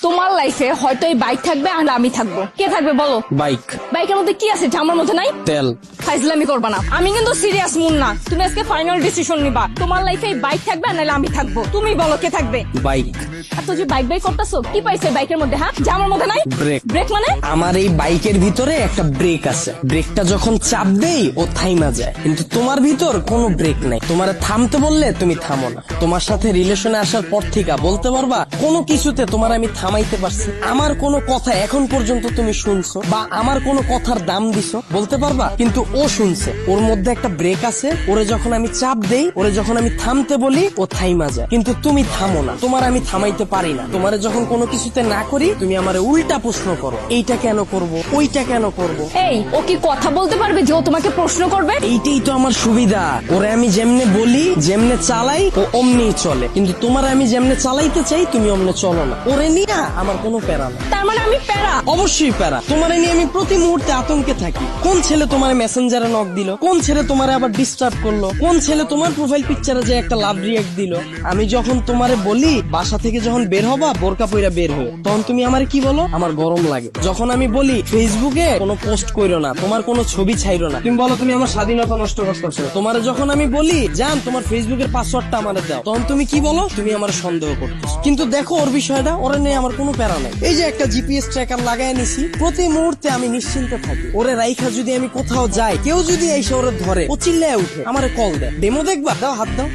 তোমার লাইফে হয়তো এই বাইক থাকবে আর আমি থাকবো, কে থাকবে বলো? বাইক। বাইকের মধ্যে কি আছে আমার মধ্যে নাই? তেল। ফাইজলামি করবা না, আমি কিন্তু সিরিয়াস মুন না। তুমি আজকে ফাইনাল ডিসিশন নিবা, তোমার লাইফে এই বাইক থাকবে নাহলে আমি থাকবো। তুমি বলো কে থাকবে? বাইক। এত যে বাইক বাইক করতেছো, কি পাইছে বাইকের মধ্যে? হ্যাঁ, যে আমার মধ্যে নাই? ব্রেক। ব্রেক মানে? আমার এই বাইকের ভিতরে একটা ব্রেক আছে, ব্রেকটা যখন চাপ দেই ও থাইমা যায়, কিন্তু তোমার ভিতর কোনো ব্রেক নাই। তোমার থামতে বললে তুমি থামো না। তোমার সাথে রিলেশনে আসার পর থেকে বলতে পারবা কোনো কিছুতে তোমার আমি থামাইতে পারছি? আমার কোনো কথা এখন পর্যন্ত তুমি শুনছো বা আমার কোনো কথার দাম দিছো বলতে পারবা? কিন্তু ও শুনছে, ওর মধ্যে একটা ব্রেক আছে। ওরে যখন আমি চাপ দেই, ওরে যখন আমি থামতে বলি, ও থাইমা যায়, কিন্তু তুমি থামো না। তোমার আমি থামাইতে পারি না। তোমারে যখন কোনো কিছুতে না করি, তুমি আমারে উল্টা প্রশ্ন করো, এইটা কেন করব, ওইটা কেন করব। এই, ও কি কথা বলতে পারবে যে ও তোমাকে প্রশ্ন করবে? এইটাই তো আমার সুবিধা। ওরে আমি যেমনে বলি, যেমনে চালাই, ও অমনি চলে। কিন্তু তোমার আমি যেমনে চালাইতে চাই, তুমি অমনে চলো না। ওরে নিয়ে আমার কোনো প্যারা না। তার মানে আমি প্যারা? অবশ্যই প্যারা। তোমারে নিয়ে আমি প্রতি মুহূর্তে আতঙ্কে থাকি। কোন ছেলে তোমার মেসেঞ্জারে নক দিল, কোন ছেলে তোমারে আবার ডিস্টার্ব করলো, কোন ছেলে তোমার প্রোফাইল পিকচারে যে একটা লাভ রিয়েক্ট দিল। আমি যখন তোমারে বলি বাসা থেকে যখন বের হবা বোরকা পইরা বের হয়ে, তখন তুমি আমারে কি বলো? আমার গরম লাগে। যখন আমি বলি ফেসবুকে কোনো পোস্ট কইরো না, তোমার কোনো ছবি ছাইরো না, তুমি বলো তুমি আমার স্বাধীনতা নষ্ট করতেছো। তোমার যখন আমি বলি জান তোমার ফেসবুকের পাসওয়ার্ডটা আমারে দাও, তখন তুমি কি বলো? তুমি আমার সন্দেহ করতেছো। কিন্তু দেখো ওর বিষয়টা, ওরে নিয়ে আমার কোনো প্যারা নাই। এই যে একটা জিপিএস ট্র্যাকার লাগাই নিছি, প্রতি মুহূর্তে আমি নিশ্চিন্তে থাকি। ওরে রাইখা যদি আমি কোথাও যাই, কেউ যদি এসে ওরে ধরে, ও চিল্লায় উঠে আমারে কল দেয়, ডেমো দেখবা, দাও হাত দাও।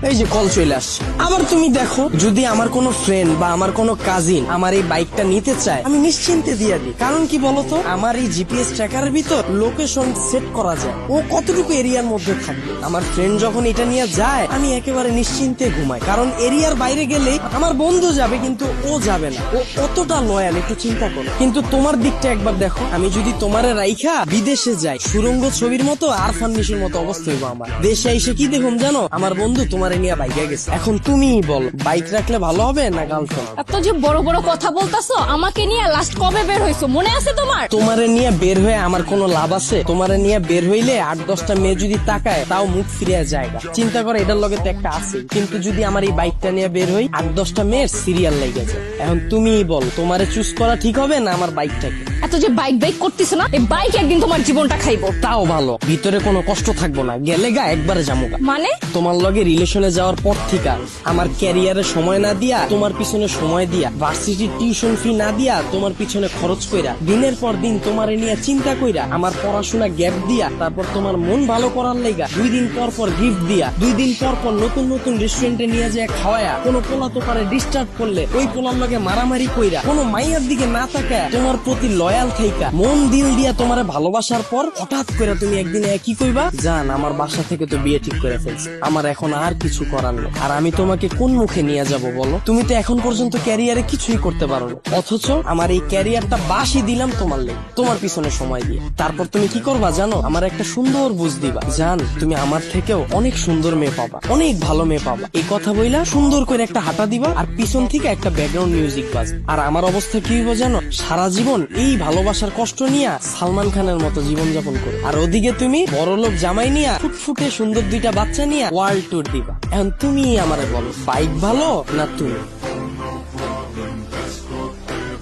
এই যে কল চলে আসছে। আবার তুমি দেখো, যদি আমার কোনো ফ্রেন্ড বা আমার কোনো কাজিন আমার এই বাইকটা নিতে চায়, আমি নিশ্চিন্তে দিয়ে দিই। কারণ কি বলতো, আমার এই জিপিএস ট্র্যাকারের ভিতর লোকেশন সেট করা যায়, ও কতটুকু এরিয়ার মধ্যে থাকবে। আমার ফ্রেন্ড যখন এটা নিয়ে যায়, আমি একেবারে নিশ্চিন্তে ঘুমাই। কারণ এরিয়ার বাইরে গেলে আমার বন্ধু যাবে, কিন্তু ও যাবে না। ও কতটা লয়াল একটু চিন্তা করো। কিন্তু তোমার দিকটা একবার দেখো, আমি যদি তোমারে রাইখা বিদেশে যাই, সুরঙ্গ ছবির মতো আর ফান্নিশের মতো অবস্থা হইব আমার। দেশে এসে কি দেখুন জানো, আমার বন্ধু তোমার নিয়ে বাইকে গেছে। এখন তুমিই বল, বাইক রাখলে ভালো হবে না গার্লফ্রেন্ড? এত যে বড় বড় কথা বলতাছো, আমাকে নিয়ে লাস্ট কবে বের হইছো মনে আছে তোমার? তোমারে নিয়ে বের হয়ে আমার কোনো লাভ আছে? তোমারে নিয়ে বের হইলে 8-10টা মেয়ে যদি তাকায়, তাও মুখ ফিরিয়ে যায়। চিন্তা করে, এটার লগে তো একটা আছে। কিন্তু যদি আমার এই বাইকটা নিয়ে বের হই, 8-10টা মেয়ের সিরিয়াল লেগে যায়। এখন তুমিই বল, তোমারে চুজ করা ঠিক হবে না আমার বাইকটাকে? এত যে বাইক বাইক করতেছো না, এই বাইক একদিন তোমার জীবনটা খাইবো। তাও ভালো, ভিতরে কোনো কষ্ট থাকবো না, গেলে গা একবারে জামুগা। মানে? তোমার লগে রিলেশনে যাওয়ার পর থেকে আমার ক্যারিয়ারে সময় না দিয়া, তোমার পিছনে সময় দিয়া, ভার্সিটির টিউশন ফি না দিয়া, তোমার পিছনে খরচ কইরা, দিনের পর দিন তোমারে নিয়ে চিন্তা কইরা, আমার পড়াশোনা গ্যাপ দিয়া, তারপর তোমার মন ভালো করার লাইগা 2 দিন পর পর গিফট দিয়া, 2 দিন পর পর নতুন নতুন রেস্টুরেন্টে নিয়ে যায় খাওয়ায়া, কোনো পোলা তো পারে ডিস্টার্ব করলে ওই পোলার লগে মারামারি কইরা, কোনো মাইয়ার দিকে না তাকায় তোমার প্রতি লয়াল থাইকা, মন দিল দিয়া তোমারে ভালোবাসার পর হঠাৎ করে তুমি একদিন কি কইবা, জান আমার বাসা থেকে তো বিয়ে ঠিক করে ফেলছে, আমার এখন আর কিছু করার নেই। আর আমি তোমাকে কোন মুখে নিয়ে যাব বলো? তুমি তো এখন পর্যন্ত ক্যারিয়ারে কিছুই করতে পারো না, অথচ আমার এই ক্যারিয়ারটা বাসি দিলাম তোমার লেগে, তোমার পিছনে সময় দিয়ে। তারপর তুমি কি করবা জানো? আমার একটা সুন্দর বুঝ দিবা, জান তুমি আমার থেকেও অনেক সুন্দর মেয়ে পাবা, অনেক ভালো মেয়ে পাবা। এই কথা বইলা সুন্দর করে একটা হাঁটা দিবা, আর পিছন থেকে একটা ব্যাকগ্রাউন্ড মিউজিক বাজ। আর আমার অবস্থা কি হইব জানো? সারা জীবন এই ভালোবাসার কষ্ট নিয়ে সালমান খানের মতো জীবন যাপন করো, আর ওদিকে তুমি বড়লোক জামাই নিয়া ফুটফুটে সুন্দর 2টা বাচ্চা নিয়ে ওয়ার্ল্ড ট্যুর দিবা। এখন তুমি আমারে বলো, বাইক ভালো না তুমি?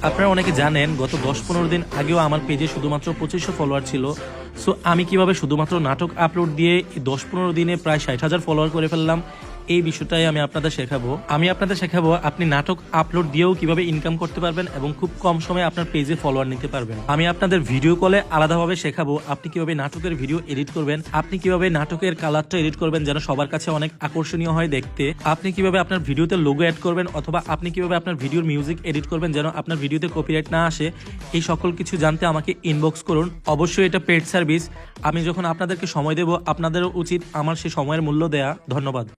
আপনারা অনেকে জানেন, গত 10-15 দিন আগেও আমার পেজে শুধুমাত্র 2500 ফলোয়ার ছিল। সো আমি কিভাবে শুধুমাত্র নাটক আপলোড দিয়ে 10-15 দিনে প্রায় 60,000 ফলোয়ার করে ফেললাম, এই বিষয়টাই আমি আপনাদের শেখাবো। আপনি নাটক আপলোড দিয়েও কিভাবে ইনকাম করতে পারবেন এবং খুব কম সময়ে আপনার পেজে ফলোয়ার নিতে পারবেন। আমি আপনাদের ভিডিও কলে আলাদাভাবে শেখাবো আপনি কিভাবে নাটকের ভিডিও এডিট করবেন, আপনি কিভাবে নাটকের কালারটা এডিট করবেন যেন সবার কাছে অনেক আকর্ষণীয় হয় দেখতে, আপনি কিভাবে আপনার ভিডিওতে লোগো অ্যাড করবেন, অথবা আপনি কিভাবে আপনার ভিডিওর মিউজিক এডিট করবেন যেন আপনার ভিডিওতে কপিরাইট না আসে। এই সকল কিছু জানতে আমাকে ইনবক্স করুন। অবশ্যই এটা পেড সার্ভিস। আমি যখন আপনাদেরকে সময় দেব, আপনাদেরও উচিত আমার সেই সময়ের মূল্য দেয়া। ধন্যবাদ।